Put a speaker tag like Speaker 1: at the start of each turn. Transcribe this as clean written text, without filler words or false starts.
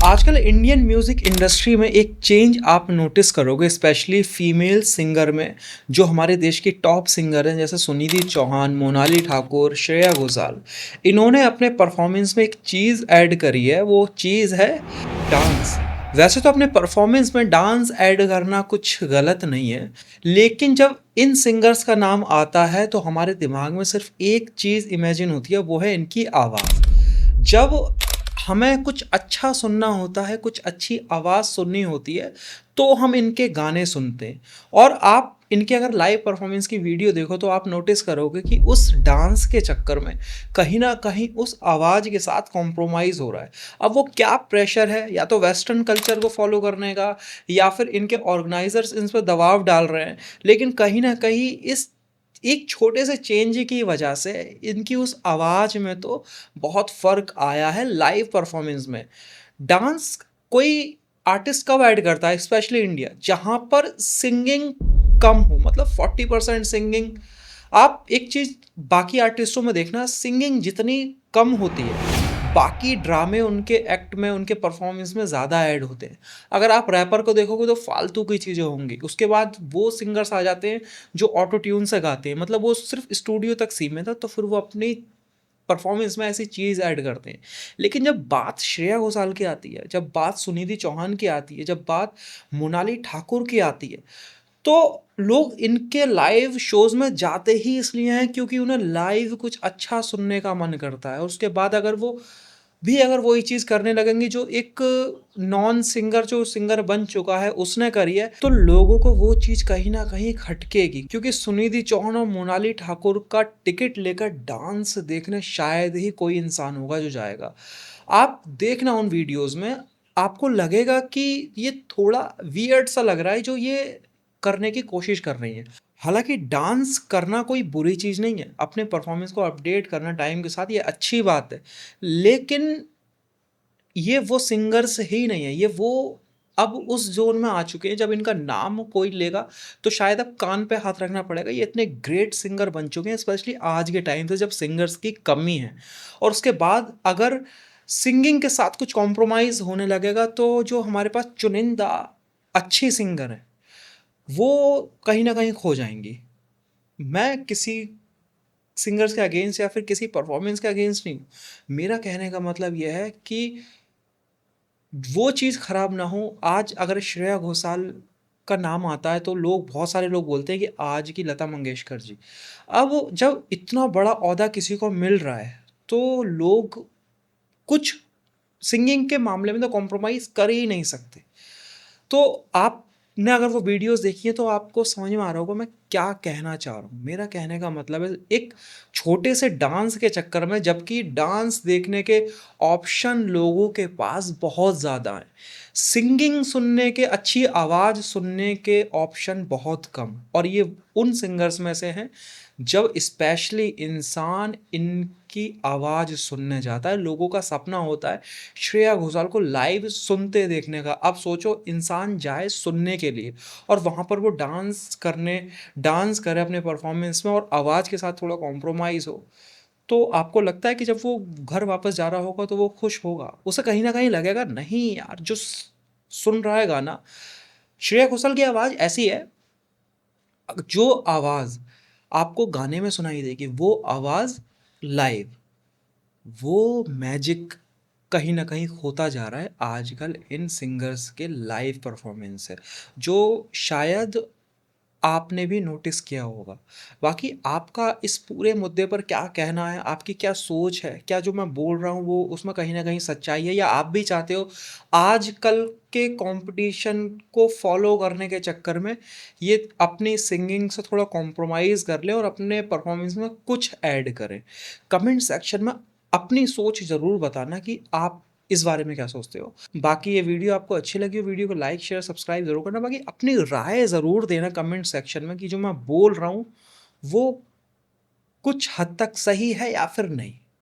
Speaker 1: आजकल Indian music industry में एक चेंज आप नोटिस करोगे स्पेशली फीमेल सिंगर में जो हमारे देश की टॉप सिंगर हैं जैसे सुनिधि चौहान, मोनाली ठाकुर, श्रेया घोषाल। इन्होंने अपने परफॉर्मेंस में एक चीज़ ऐड करी है, वो चीज़ है डांस। वैसे तो अपने परफॉर्मेंस में डांस ऐड करना कुछ गलत नहीं है, लेकिन जब इन सिंगर्स का नाम आता है तो हमारे दिमाग में सिर्फ एक चीज़ इमेजिन होती है, वो है इनकी आवाज़। जब हमें कुछ अच्छा सुनना होता है, कुछ अच्छी आवाज़ सुननी होती है, तो हम इनके गाने सुनते हैं। और आप इनके अगर लाइव परफॉर्मेंस की वीडियो देखो तो आप नोटिस करोगे कि उस डांस के चक्कर में कहीं न कहीं उस आवाज़ के साथ कॉम्प्रोमाइज़ हो रहा है। अब वो क्या प्रेशर है, या तो वेस्टर्न कल्चर को फ़ॉलो करने का, या फिर इनके ऑर्गेनाइज़र्स इन पे दबाव डाल रहे हैं। लेकिन कहीं न कहीं इस एक छोटे से चेंज की वजह से इनकी उस आवाज़ में तो बहुत फ़र्क आया है लाइव परफ़ॉर्मेंस में। डांस कोई आर्टिस्ट कब ऐड करता है स्पेशली इंडिया, जहाँ पर सिंगिंग कम हो, मतलब 40% सिंगिंग। आप एक चीज़ बाकी आर्टिस्टों में देखना, सिंगिंग जितनी कम होती है, बाकी ड्रामे उनके एक्ट में, उनके परफ़ॉर्मेंस में ज़्यादा ऐड होते हैं। अगर आप रैपर को देखोगे तो फालतू की चीज़ें होंगी। उसके बाद वो सिंगर्स आ जाते हैं जो ऑटो ट्यून से गाते हैं, मतलब वो सिर्फ़ स्टूडियो तक सीमित है, तो फिर वो अपनी परफॉर्मेंस में ऐसी चीज़ ऐड करते हैं। लेकिन जब बात श्रेया घोषाल की आती है, जब बात सुनिधि चौहान की आती है, जब बात मोनाली ठाकुर की आती है, तो लोग इनके लाइव शोज़ में जाते ही इसलिए हैं क्योंकि उन्हें लाइव कुछ अच्छा सुनने का मन करता है। और उसके बाद अगर वही चीज़ करने लगेंगे जो एक नॉन सिंगर, जो सिंगर बन चुका है, उसने करी है, तो लोगों को वो चीज़ कहीं न कहीं खटकेगी। क्योंकि सुनिधि चौहान और मोनाली ठाकुर का टिकट लेकर डांस देखने शायद ही कोई इंसान होगा जो जाएगा। आप देखना उन वीडियोज़ में, आपको लगेगा कि ये थोड़ा वियर्ड सा लग रहा है जो ये करने की कोशिश कर रही हैं। हालाँकि डांस करना कोई बुरी चीज़ नहीं है, अपने परफ़ॉर्मेंस को अपडेट करना टाइम के साथ ये अच्छी बात है। लेकिन ये वो सिंगर्स ही नहीं है, ये वो अब उस ज़ोन में आ चुके हैं जब इनका नाम कोई लेगा तो शायद अब कान पे हाथ रखना पड़ेगा। ये इतने ग्रेट सिंगर बन चुके हैं स्पेशली आज के टाइम पे जब सिंगर्स की कमी है। और उसके बाद अगर सिंगिंग के साथ कुछ कॉम्प्रोमाइज़ होने लगेगा तो जो हमारे पास चुनिंदा अच्छी सिंगर हैं, वो कहीं न कहीं खो जाएँगी। मैं किसी सिंगर्स के अगेंस्ट या फिर किसी परफ़ॉर्मेंस के अगेंस्ट नहीं हूँ। मेरा कहने का मतलब ये है कि वो चीज़ खराब ना हो। आज अगर श्रेया घोषाल का नाम आता है तो बहुत सारे लोग बोलते हैं कि आज की लता मंगेशकर जी। अब जब इतना बड़ा ओहदा किसी को मिल रहा है, तो लोग कुछ सिंगिंग के मामले में तो कॉम्प्रोमाइज़ कर ही नहीं सकते। तो आपने अगर वो वीडियोज़ देखी है तो आपको समझ में आ रहा होगा मैं क्या कहना चाह रहा हूँ। मेरा कहने का मतलब है, एक छोटे से डांस के चक्कर में, जबकि डांस देखने के ऑप्शन लोगों के पास बहुत ज़्यादा हैं। सिंगिंग सुनने के, अच्छी आवाज़ सुनने के ऑप्शन बहुत कम, और ये उन सिंगर्स में से हैं जब स्पेशली इंसान इनकी आवाज़ सुनने जाता है, लोगों का सपना होता है श्रेया घोषाल को लाइव सुनते देखने का। अब सोचो इंसान जाए सुनने के लिए और वहाँ पर वो डांस करे अपने परफॉर्मेंस में और आवाज़ के साथ थोड़ा कॉम्प्रोमाइज़ हो, तो आपको लगता है कि जब वो घर वापस जा रहा होगा तो वो खुश होगा? उसे कहीं न कहीं लगेगा नहीं यार, जो सुन रहा है गाना, श्रेया घोषाल की आवाज़ ऐसी है, जो आवाज़ आपको गाने में सुनाई देगी, वो आवाज़ लाइव, वो मैजिक कहीं न कहीं खोता जा रहा है आजकल इन सिंगर्स के लाइव परफ़ॉर्मेंस से, जो शायद आपने भी नोटिस किया होगा। बाकी आपका इस पूरे मुद्दे पर क्या कहना है? आपकी क्या सोच है? क्या जो मैं बोल रहा हूँ वो उसमें कहीं न कहीं सच्चाई है, या आप भी चाहते हो आजकल के कॉम्पिटिशन को फ़ॉलो करने के चक्कर में ये अपनी सिंगिंग से थोड़ा कॉम्प्रोमाइज़ कर लें और अपने परफ़ॉर्मेंस में कुछ ऐड करें? कमेंट सेक्शन में अपनी सोच ज़रूर बताना कि आप इस बारे में क्या सोचते हो? बाकी ये वीडियो आपको अच्छी लगी हो, वीडियो को लाइक, शेयर, सब्सक्राइब ज़रूर करना। बाकी अपनी राय ज़रूर देना कमेंट सेक्शन में कि जो मैं बोल रहा हूँ, वो कुछ हद तक सही है या फिर नहीं।